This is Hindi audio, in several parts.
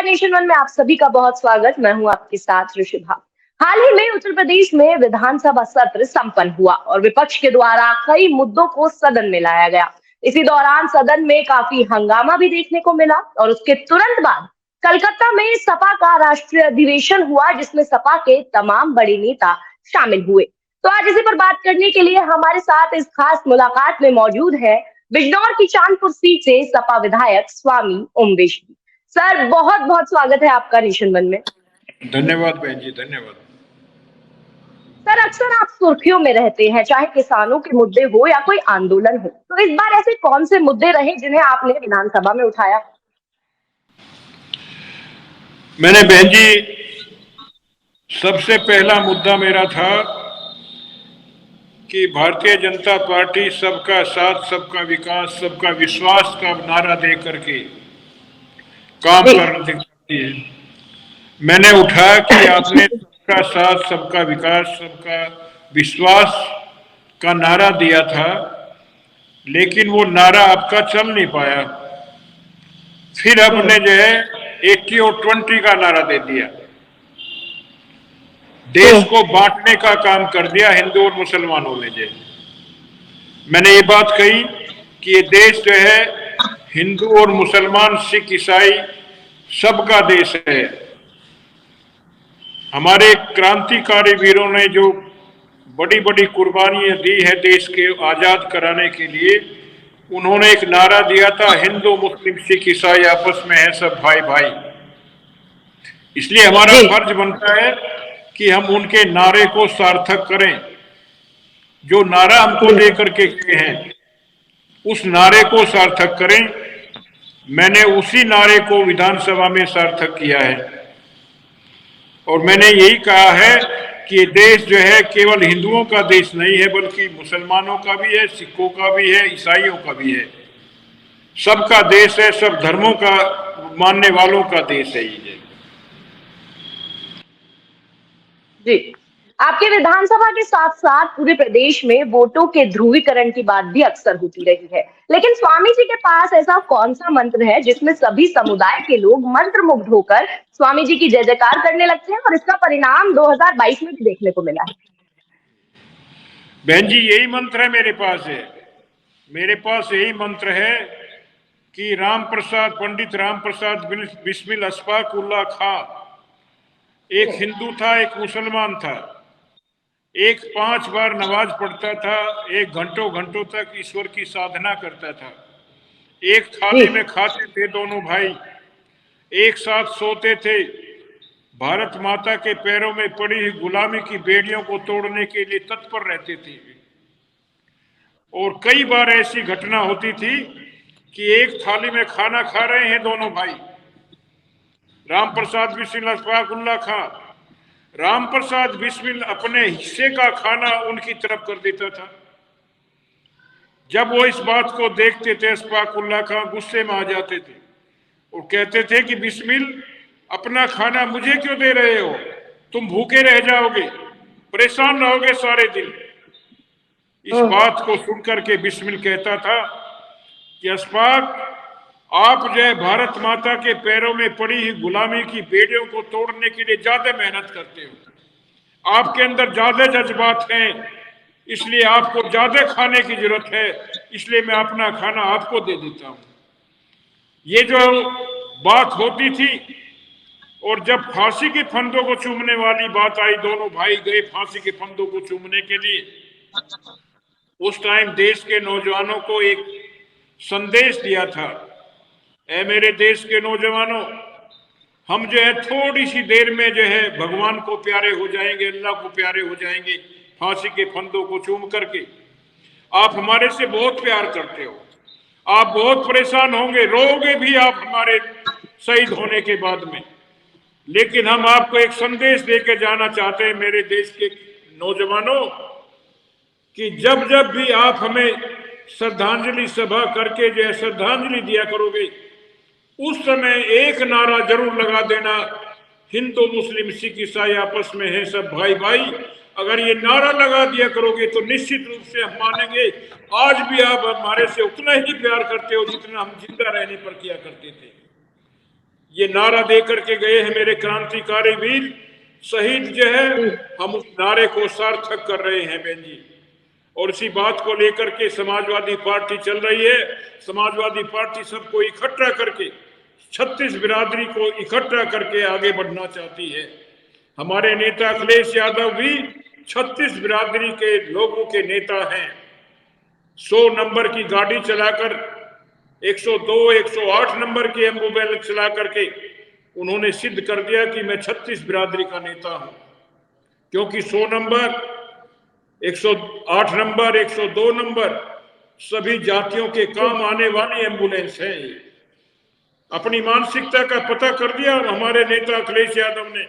नेशन वन में आप सभी का बहुत स्वागत। मैं हूं आपके साथ ऋषिभा। हाल ही में उत्तर प्रदेश में विधानसभा सत्र संपन्न हुआ और विपक्ष के द्वारा कई मुद्दों को सदन में लाया गया। इसी दौरान सदन में काफी हंगामा भी देखने को मिला और उसके तुरंत बाद कलकत्ता में सपा का राष्ट्रीय अधिवेशन हुआ, जिसमें सपा के तमाम बड़े नेता शामिल हुए। तो आज इसी पर बात करने के लिए हमारे साथ इस खास मुलाकात में मौजूद है बिजनौर की चांदपुर सीट से सपा विधायक स्वामी ओमवेश जी। सर, बहुत बहुत स्वागत है आपका नेशन वन में। धन्यवाद बहन जी, धन्यवाद। सर, अक्सर आप सुर्खियों में रहते हैं, चाहे किसानों के मुद्दे हो या कोई आंदोलन हो, तो इस बार ऐसे कौन से मुद्दे रहे जिन्हें आपने विधानसभा में उठाया? मैंने बहन जी, सबसे पहला मुद्दा मेरा था कि भारतीय जनता पार्टी सबका साथ, सबका विकास, सबका विश्वास का नारा दे करके काम करना दिखाती है। मैंने उठाया कि आपने सबका साथ, सबका विकास, सबका विश्वास का नारा दिया था, लेकिन वो नारा आपका चल नहीं पाया। फिर आपने जो है 80 और 20 का नारा दे दिया, देश को बांटने का काम कर दिया हिंदू और मुसलमानों में। जो मैंने ये बात कही कि ये देश जो है हिंदू और मुसलमान, सिख, ईसाई सबका देश है। हमारे क्रांतिकारी वीरों ने जो बड़ी बड़ी कुर्बानियां दी है देश के आजाद कराने के लिए, उन्होंने एक नारा दिया था, हिंदू मुस्लिम सिख ईसाई आपस में है सब भाई भाई। इसलिए हमारा फर्ज बनता है कि हम उनके नारे को सार्थक करें। जो नारा हमको दे करके गए हैं उस नारे को सार्थक करें। मैंने उसी नारे को विधानसभा में सार्थक किया है और मैंने यही कहा है कि ये देश जो है केवल हिंदुओं का देश नहीं है, बल्कि मुसलमानों का भी है, सिखों का भी है, ईसाइयों का भी है। सबका देश है, सब धर्मों का मानने वालों का देश है ये। जी, आपके विधानसभा के साथ साथ पूरे प्रदेश में वोटों के ध्रुवीकरण की बात भी अक्सर होती रही है, लेकिन स्वामी जी के पास ऐसा कौन सा मंत्र है जिसमें सभी समुदाय के लोग मंत्रमुग्ध होकर स्वामी जी की जय जयकार करने लगते हैं और इसका परिणाम 2022 में भी देखने को मिला है? बहन जी, यही मंत्र है मेरे पास है। मेरे पास यही मंत्र है कि राम प्रसाद, पंडित राम प्रसाद बिस्मिल अशफाक उल्लाह खां एक हिंदू था, एक मुसलमान था। एक 5 बार नमाज पढ़ता था, एक घंटों घंटों तक ईश्वर की साधना करता था। एक थाली में खाते थे दोनों भाई, एक साथ सोते थे। भारत माता के पैरों में पड़ी हुई गुलामी की बेड़ियों को तोड़ने के लिए तत्पर रहते थे। और कई बार ऐसी घटना होती थी कि एक थाली में खाना खा रहे हैं दोनों भाई। राम प्रसाद बिस्मिल अशफाक उल्लाह खां, राम प्रसाद बिस्मिल अपने हिस्से का खाना उनकी तरफ कर देता था। जब वो इस बात को देखते थे, अशफाक उल्लाह खां गुस्से में आ जाते थे और कहते थे कि बिस्मिल, अपना खाना मुझे क्यों दे रहे हो? तुम भूखे रह जाओगे, परेशान रहोगे सारे दिन। इस बात को सुनकर के बिस्मिल कहता था कि अशफाक, आप जो है भारत माता के पैरों में पड़ी हुई गुलामी की बेड़ियों को तोड़ने के लिए ज्यादा मेहनत करते हो, आपके अंदर ज्यादा जज्बात हैं, इसलिए आपको ज्यादा खाने की जरूरत है, इसलिए मैं अपना खाना आपको दे देता हूं। ये जो बात होती थी, और जब फांसी के फंदों को चूमने वाली बात आई, दोनों भाई गए फांसी के फंदों को चूमने के लिए। उस टाइम देश के नौजवानों को एक संदेश दिया था, ऐ मेरे देश के नौजवानों, हम जो है थोड़ी सी देर में जो है भगवान को प्यारे हो जाएंगे, अल्लाह को प्यारे हो जाएंगे फांसी के फंदों को चूम करके। आप हमारे से बहुत प्यार करते हो, आप बहुत परेशान होंगे, रोओगे भी आप हमारे शहीद होने के बाद में, लेकिन हम आपको एक संदेश देकर जाना चाहते हैं मेरे देश के नौजवानों, कि जब जब भी आप हमें श्रद्धांजलि सभा करके जो है श्रद्धांजलि दिया करोगे, उस समय एक नारा जरूर लगा देना, हिंदू मुस्लिम सिख ईसाई आपस में है सब भाई भाई। अगर ये नारा लगा दिया करोगे तो निश्चित रूप से हम मानेंगे आज भी आप हमारे से उतना ही प्यार करते हो जितना हम जिंदा रहने पर किया करते थे। ये नारा दे करके गए हैं मेरे क्रांतिकारी वीर शहीद जो है, हम उस नारे को सार्थक कर रहे हैं बहन जी। और इसी बात को लेकर के समाजवादी पार्टी चल रही है। समाजवादी पार्टी सबको इकट्ठा करके 36 बिरादरी को इकट्ठा करके आगे बढ़ना चाहती है। हमारे नेता अखिलेश यादव भी 36 बिरादरी के लोगों के नेता हैं। 100 नंबर की गाड़ी चलाकर 102, 108 नंबर की एम्बुलेंस चला करके उन्होंने सिद्ध कर दिया कि मैं 36 बिरादरी का नेता हूं, क्योंकि 100 नंबर, 108 नंबर, 102 नंबर सभी जातियों के काम आने वाली एम्बुलेंस है। अपनी मानसिकता का पता कर दिया हमारे नेता अखिलेश यादव ने।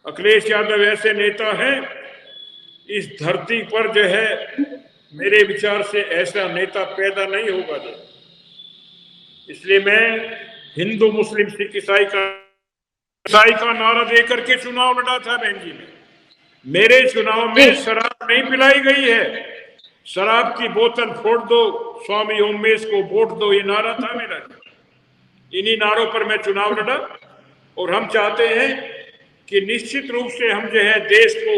अखिलेश यादव ऐसे नेता हैं, इस धरती पर जो है मेरे विचार से ऐसा नेता पैदा नहीं होगा। इसलिए मैं हिंदू मुस्लिम सिख ईसाई का नारा देकर के चुनाव लड़ा था बहन जी। मेरे चुनाव में शराब नहीं पिलाई गई है। शराब की बोतल फोड़ दो, स्वामी ओमेश को वोट दो, ये नारा था मेरा। इन्हीं नारों पर मैं चुनाव लड़ा। और हम चाहते हैं कि निश्चित रूप से हम जो है देश को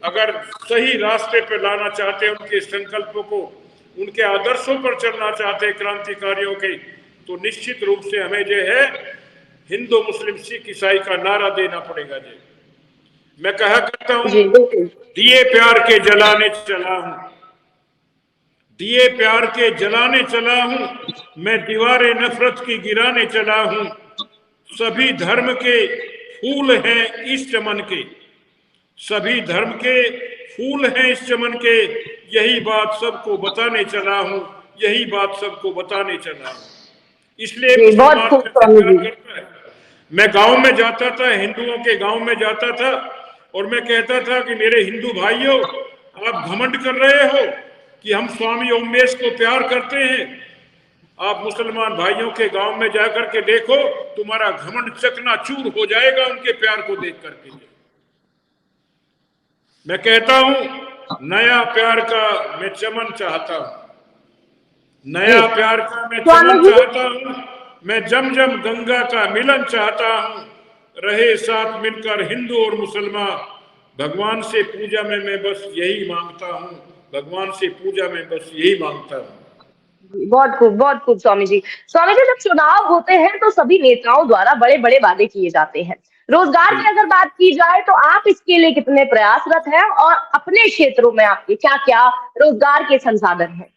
अगर सही रास्ते पर लाना चाहते हैं, उनके संकल्पों को, उनके आदर्शों पर चलना चाहते हैं क्रांतिकारियों के, तो निश्चित रूप से हमें जो है हिंदू मुस्लिम सिख ईसाई का नारा देना पड़ेगा जी। मैं कहा करता हूं, दिए प्यार के जलाने चला हूं, दिए प्यार के जलाने चला हूं, मैं दीवारें नफरत की गिराने चला हूं। सभी धर्म के फूल हैं इस चमन के, सभी धर्म के फूल हैं इस चमन के, यही बात सबको बताने चला हूं, यही बात सबको बताने चला हूं। इसलिए मुसलमान करता है। मैं गांव में जाता था, हिंदुओं के गांव में जाता था और मैं कहता था कि मेरे हिंदू भाइयों, आप घमंड कर रहे हो कि हम स्वामी ओमेश को प्यार करते हैं। आप मुसलमान भाइयों के गांव में जाकर के देखो, तुम्हारा घमंड चकनाचूर हो जाएगा उनके प्यार को देख करके। मैं कहता हूं, नया प्यार का मैं चमन चाहता हूं, नया प्यार का मैं चमन चाहता हूं, मैं जमजम गंगा का मिलन चाहता हूं। रहे साथ मिलकर हिंदू और मुसलमान, भगवान से पूजा में मैं बस यही मांगता हूं, भगवान से पूजा में बस यही मांगता हूं। बहुत खूब स्वामी जी। स्वामी जी, जब चुनाव होते हैं तो सभी नेताओं द्वारा बड़े बड़े वादे किए जाते हैं। रोजगार की अगर बात की जाए तो आप इसके लिए कितने प्रयासरत हैं और अपने क्षेत्रों में आपके क्या क्या रोजगार के संसाधन हैं?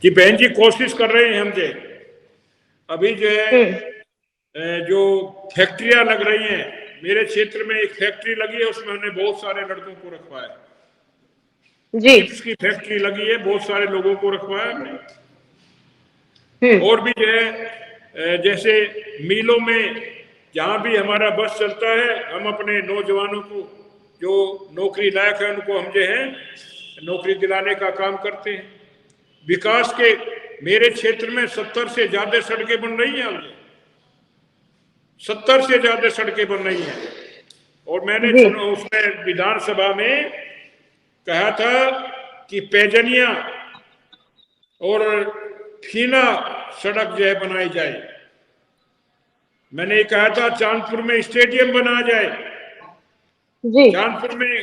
जी बहन जी, कोशिश कर रहे हैं हम जो अभी जो है जो फैक्ट्रियां लग रही हैं, मेरे क्षेत्र में एक फैक्ट्री लगी है, उसमें हमने बहुत सारे लड़कों को रखवाया जी। चिप्स की फैक्ट्री लगी है, बहुत सारे लोगों को रखवाया हमने। और भी जो है जैसे मिलों में जहां भी हमारा बस चलता है, हम अपने नौजवानों को जो नौकरी लायक है उनको हम जो है नौकरी दिलाने का काम करते हैं। विकास के मेरे क्षेत्र में 70 से ज्यादा सड़कें बन रही हैं, 70 से ज्यादा सड़कें बन रही हैं। और मैंने उसमें विधानसभा में कहा था कि पैजनिया और फीना सड़क जो है बनाई जाए। मैंने कहा था चांदपुर में स्टेडियम बनाया जाए, चांदपुर में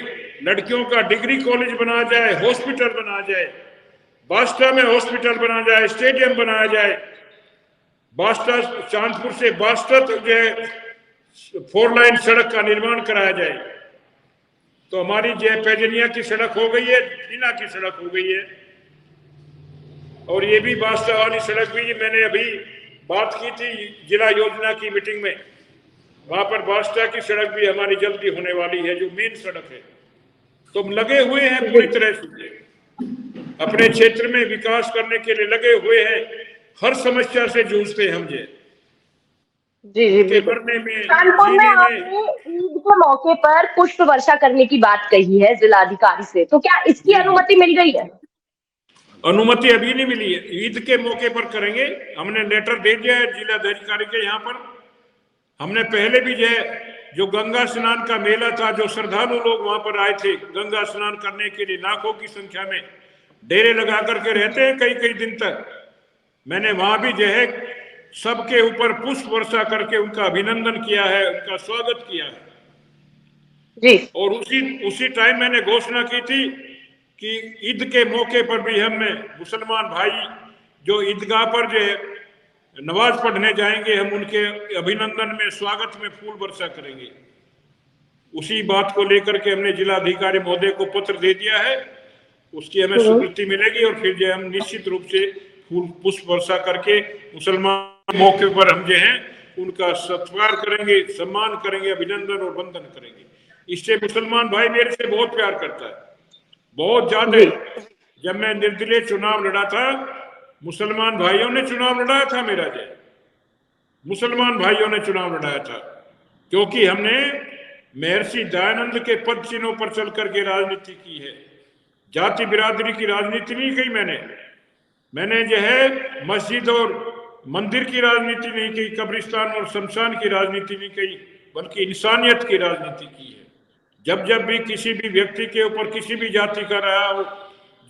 लड़कियों का डिग्री कॉलेज बनाया जाए, हॉस्पिटल बनाया जाए, बास्टा में हॉस्पिटल बनाया जाए, स्टेडियम बनाया जाए। बास्टा, चांदपुर से बास्टा तक जो है 4 लाइन सड़क का निर्माण कराया जाए। तो हमारी जो पैजनिया की सड़क हो गई है, फीना की सड़क हो गई है, और ये भी बास्ता वाली सड़क भी मैंने अभी बात की थी जिला योजना की मीटिंग में, वहां पर बास्ता की सड़क भी हमारी जल्दी होने वाली है, जो मेन सड़क है। तो हम लगे हुए हैं पूरी तरह से, अपने क्षेत्र में विकास करने के लिए लगे हुए हैं, हर समस्या से जूझते हम जी बिल्कुल। कानपुर में आपने ईद के मौके पर पुष्प वर्षा करने की बात कही है जिलाधिकारी से, तो क्या इसकी अनुमति मिल गई है? अनुमति अभी नहीं मिली है, ईद के मौके पर करेंगे। हमने लेटर दे दिया है जिलाधिकारी के यहाँ पर। हमने पहले भी जो गंगा स्नान का मेला था, जो श्रद्धालु लोग वहां पर आए थे गंगा स्नान करने के लिए, लाखों की संख्या में डेरे लगा करके रहते हैं कई कई दिन तक। मैंने वहां भी सबके ऊपर पुष्प वर्षा करके उनका अभिनंदन किया है, उनका स्वागत किया है। जी और उसी टाइम मैंने घोषणा की थी कि ईद के मौके पर भी हमने मुसलमान भाई जो ईदगाह पर जो नमाज पढ़ने जाएंगे, हम उनके अभिनंदन में, स्वागत में फूल वर्षा करेंगे। उसी बात को लेकर के हमने जिलाधिकारी महोदय को पत्र दे दिया है, उसकी हमें स्वीकृति मिलेगी और फिर जो हम निश्चित रूप से फूल पुष्प वर्षा करके मुसलमान मौके पर हम जो है उनका सत्कार करेंगे, सम्मान करेंगे, अभिनंदन और वंदन करेंगे। इससे मुसलमान भाई मेरे से बहुत प्यार करता है, बहुत ज्यादा। जब मैं निर्दलीय चुनाव लड़ा था, मुसलमान भाइयों ने चुनाव लड़ाया था मेरा, जय मुसलमान भाइयों ने चुनाव लड़ाया था, क्योंकि हमने महर्षि दयानंद के पद चिन्हों पर चल करके राजनीति की है। जाति बिरादरी की राजनीति नहीं की मैंने जो है मस्जिद और मंदिर की राजनीति नहीं की, कब्रिस्तान और शमशान की राजनीति नहीं की, बल्कि इंसानियत की राजनीति की है। जब भी किसी भी व्यक्ति के ऊपर किसी भी जाति का रहा हो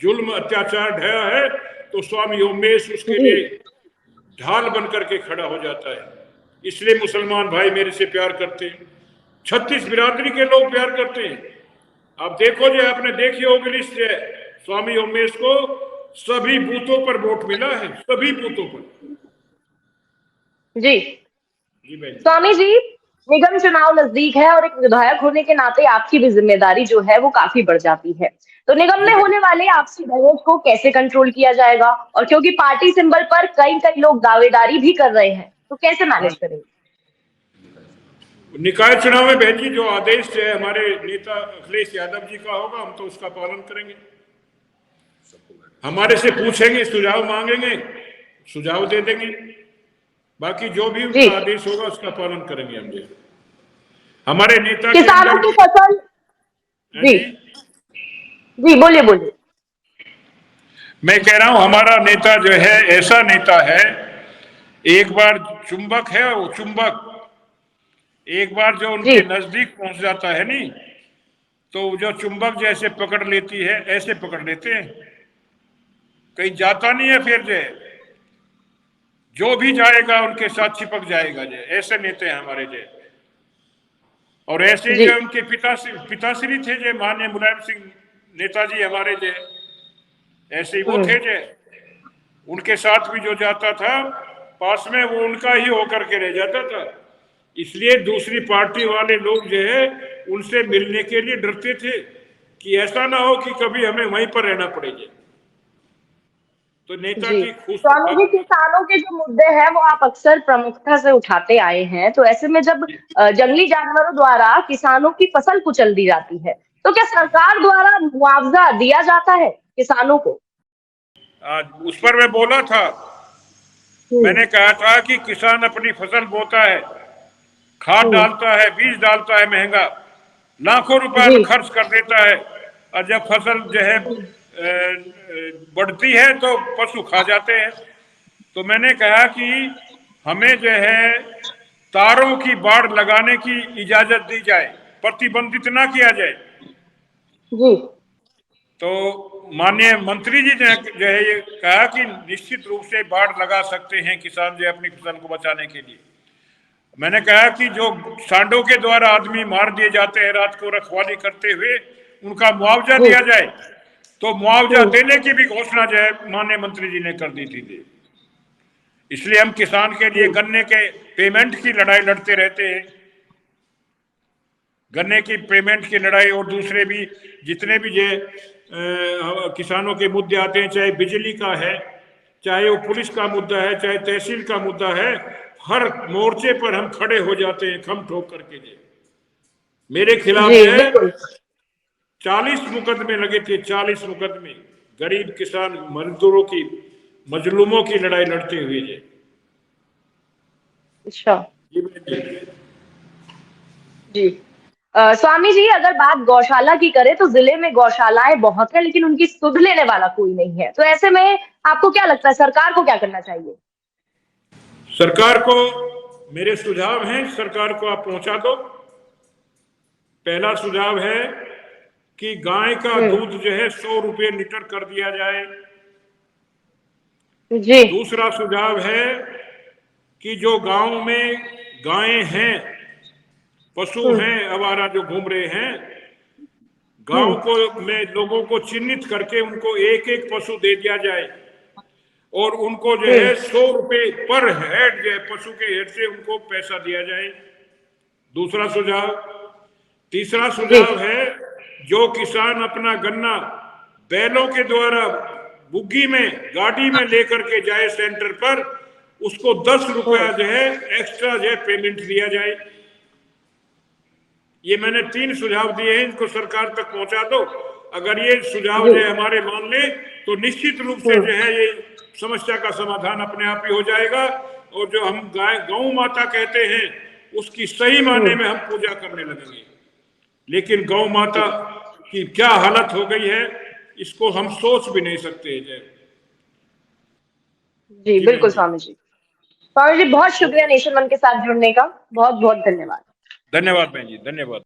जुल्म अत्याचार ढाया है, तो स्वामी उमेश उसके लिए ढाल बन करके खड़ा हो जाता है। इसलिए मुसलमान भाई मेरे से प्यार करते हैं, 36 बिरादरी के लोग प्यार करते हैं। आप देखो जो आपने देखी होगी लिस्ट है, स्वामी उमेश को सभी बूथों पर वोट मिला है, सभी बूथों पर। जी स्वामी जी, निगम चुनाव नजदीक है और एक विधायक होने के नाते आपकी भी जिम्मेदारी जो है वो काफी बढ़ जाती है। तो निगम में होने वाले आपसी दहेज को कैसे कंट्रोल किया जाएगा? और क्योंकि पार्टी सिंबल पर कई लोग दावेदारी भी कर रहे हैं, तो कैसे मैनेज करेंगे? निकाय चुनाव में बहन जी जो आदेश है हमारे नेता अखिलेश यादव जी का होगा, हम तो उसका पालन करेंगे। हमारे से पूछेंगे, सुझाव मांगेंगे, सुझाव दे देंगे, बाकी जो भी उनका आदेश होगा उसका पालन करेंगे हम। जी हमारे नेता किसानों की फसल जी जी बोलिए बोलिए। मैं कह रहा हूं हमारा नेता जो है ऐसा नेता है, एक बार चुंबक है, वो चुंबक एक बार जो उनके नजदीक पहुंच जाता है नहीं, तो जो चुंबक जैसे पकड़ लेती है ऐसे पकड़ लेते हैं, कहीं जाता नहीं है। फिर जो भी जाएगा उनके साथ चिपक जाएगा। ऐसे नेता हैं हमारे और ऐसे जो उनके पिताश्री थे जो माननीय मुलायम सिंह नेताजी हमारे ऐसे ही वो थे उनके साथ भी जो जाता था पास में, वो उनका ही होकर के रह जाता था। इसलिए दूसरी पार्टी वाले लोग जो है उनसे मिलने के लिए डरते थे कि ऐसा ना हो कि कभी हमें वहीं पर रहना पड़ेगा। तो नेताजी स्वामी जी, किसानों के जो मुद्दे हैं वो आप अक्सर प्रमुखता से उठाते आए हैं, तो ऐसे में जब जंगली जानवरों द्वारा किसानों की फसल कुचल दी जाती है, तो क्या सरकार द्वारा मुआवजा दिया जाता है किसानों को? उस पर मैं बोला था, मैंने कहा था कि किसान अपनी फसल बोता है, खाद डालता है, बीज डालता है महंगा, लाखों रुपए खर्च कर देता है, और जब फसल जो है बढ़ती है तो पशु खा जाते हैं। तो मैंने कहा कि हमें जो है तारों की बाड़ लगाने की इजाजत दी जाए, प्रतिबंधित ना किया जाए। तो माननीय मंत्री जी ने जो है ये कहा कि निश्चित रूप से बाड़ लगा सकते हैं किसान जो अपनी फसल को बचाने के लिए। मैंने कहा कि जो सांडों के द्वारा आदमी मार दिए जाते हैं रात को रखवाली करते हुए, उनका मुआवजा दिया जाए। तो मुआवजा देने की भी घोषणा जो है माननीय मंत्री जी ने कर दी थी। इसलिए हम किसान के लिए गन्ने के पेमेंट की लड़ाई लड़ते रहते हैं, गन्ने की पेमेंट की लड़ाई, और दूसरे भी जितने भी जो किसानों के मुद्दे आते हैं, चाहे बिजली का है, चाहे वो पुलिस का मुद्दा है, चाहे तहसील का मुद्दा है, हर मोर्चे पर हम खड़े हो जाते हैं खम ठोक करके। मेरे खिलाफ है 40 मुकदमे लगे थे, 40 मुकदमे, गरीब किसान मजदूरों की, मजलूमों की लड़ाई लड़ते हुए। अच्छा जी स्वामी जी, अगर बात गौशाला की करें तो जिले में गौशालाएं बहुत है, लेकिन उनकी सुध लेने वाला कोई नहीं है। तो ऐसे में आपको क्या लगता है सरकार को क्या करना चाहिए? सरकार को मेरे सुझाव हैं, सरकार को आप पहुंचा दो। पहला सुझाव है कि गाय का दूध जो है 100 रुपये लीटर कर दिया जाए। दूसरा सुझाव है कि जो गांव में गायें हैं, पशु हैं आवारा जो घूम रहे हैं, गांव को में लोगों को चिन्हित करके उनको एक एक पशु दे दिया जाए और उनको जो है 100 रुपए पर हेड जो है पशु के हेड से उनको पैसा दिया जाए। दूसरा सुझाव। तीसरा सुझाव है जो किसान अपना गन्ना बैलों के द्वारा बुग्गी में गाड़ी में लेकर के जाए सेंटर पर, उसको 10 रुपया जो है एक्स्ट्रा जो है पेमेंट दिया जाए। ये मैंने 3 सुझाव दिए हैं, इनको सरकार तक पहुंचा दो। अगर ये सुझाव जो है हमारे मान ले तो निश्चित रूप से जो है ये समस्या का समाधान अपने आप ही हो जाएगा और जो हम गौ माता कहते हैं उसकी सही मायने में हम पूजा करने लगेंगे। लेकिन गौ माता की क्या हालत हो गई है इसको हम सोच भी नहीं सकते। जी बिल्कुल स्वामी जी। स्वामी जी बहुत शुक्रिया नेशन वन के साथ जुड़ने का, बहुत बहुत धन्यवाद। धन्यवाद बहन जी, धन्यवाद।